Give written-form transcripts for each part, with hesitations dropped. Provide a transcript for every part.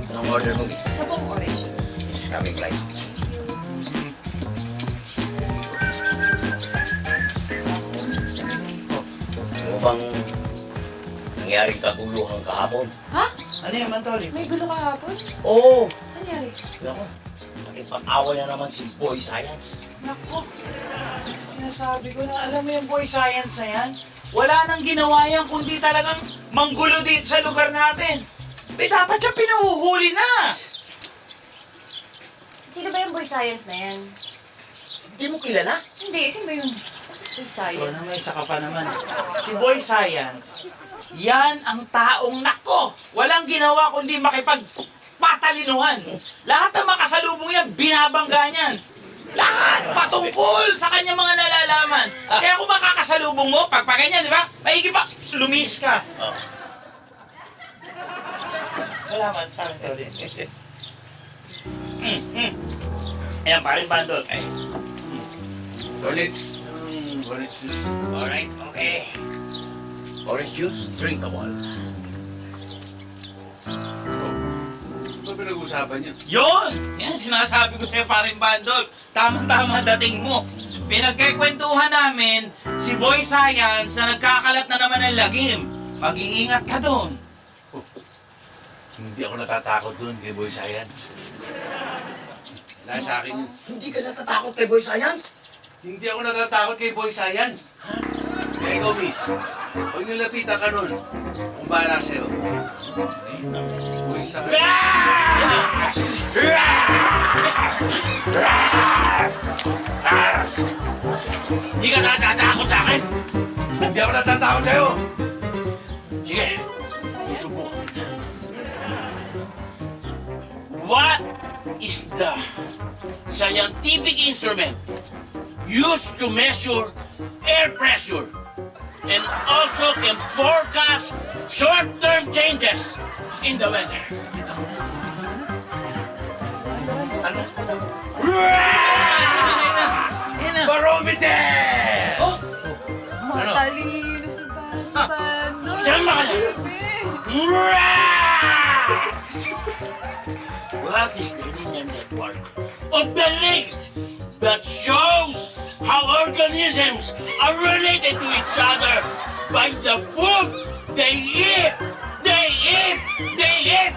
Anong order mo, miss? Isa pong orange. It's coming right. Ano bang nangyaring kaguluhan kahapon? Ha? Ano yan, Mantoli? May gulo kahapon? Oo! Ano nangyari? Naku, nakipag-away na naman si Boy Science. Naku, sinasabi ko na alam mo yung boy science na yan? Wala nang ginawa yan kundi talagang manggulo dito sa lugar natin. Dapat siya pinuhuhuli na. Sino ba yung boy science na yan? Hindi mo kilala? Hindi, sino ba yung boy Ikaw science? na may isa ka pa naman. Si Boy Science, yan ang taong nako. Walang ginawa kundi makipagpatalinuhan. Lahat ng makasalubong yan, binabangga niyan. Lahat patungkol sa kanyang mga nalalaman. Kaya kung makakasalubong mo, pag ganyan, di ba? Maigi pa, lumis ka. Oo. Salamat, parang din. Ayan, paring bandol. Ay. Orange juice. Alright, okay. Orange juice, drinkable. Ano ba pinag-uusapan niyo? Yun! Yan, sinasabi ko sa'yo, paring bandol. Tama-tama dating mo. Pinagkikwentuhan namin si Boy Science na nagkakalat na naman ng lagim. Mag-iingat ka doon. Hindi ako natatakot doon kay Boy Science. Wala sa akin yun. Hindi ka natatakot kay Boy Science? Hindi ako natatakot kay Boy Science. Kaya ikaw, miss. Huwag nilapitan ka nun. Kung bahala sa'yo. Boy Science. Hindi ka natatakot sa akin? Hindi ako natatakot sa'yo. Sige, susubukan kita. What is the scientific instrument used to measure air pressure and also can forecast short-term changes in the weather? Barometer! Oh, Matalino si Bando. diyan ba ka na? What is the linear network of the links that shows how organisms are related to each other by the food they eat? They eat! They eat!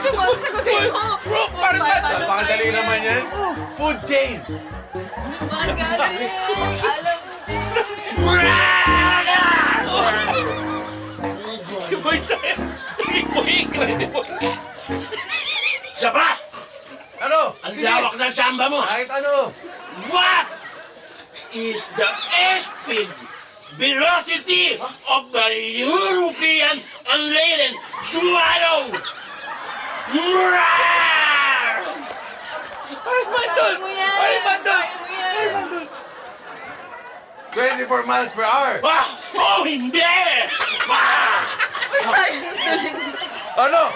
Sagutin mo! Bro, parang bandol. Napakadali naman yan. Food chain. Magaling! Alam mo. Si Boy Science, hindi mo incredible. Saba! Ano? Ang lawak ng tsamba mo! Kahit ano. What is the speed velocity of the European unladen swallow? Parang bandol! Kaya mo yan! Parang bandol! Kaya mo yan! Parang bandol! 24 miles per hour. Ah! Oh, hindi! Ah! Ano?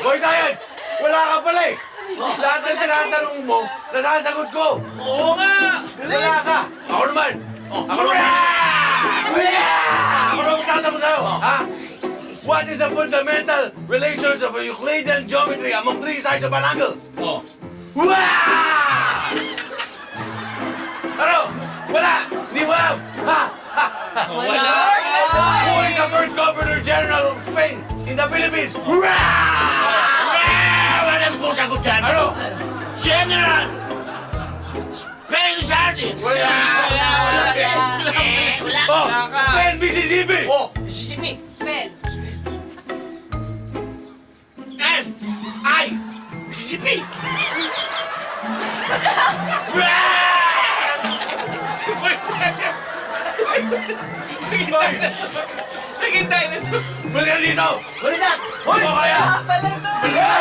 Boy Science! Wala ka pala eh. Lahat ng tinatanong mo, nasasagot ko. Oo nga! Wala ka. Ako naman. Ako naman. Ako naman tatanong sa'yo. Ha? What is the fundamental relations of a Euclidean geometry among three sides of an angle? Oh. Ano? Wala! Di mo alam! Ha? Ha? Ha? Wala! Who is the first Governor General of Spain in the Philippines? Walang po sagot dyan! Ano? General! Spain Sardines! Wala! Wala! Oh! Spain, Mississippi! Oh, Mississippi! Spell. M.I. Mississippi! Boy Science! Naging dinosaur! Balik ka dito! Balik na! Hoy! Ano kaya? Pala to! Balik ka!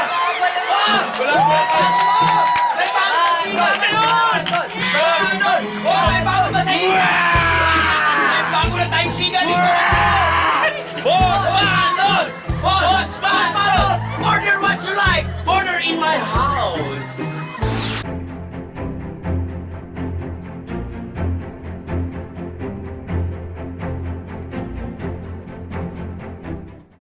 Wala ka! May bago sa siya na yun! Oh, may bago ba sa iyo? May bago na tayong siga dito!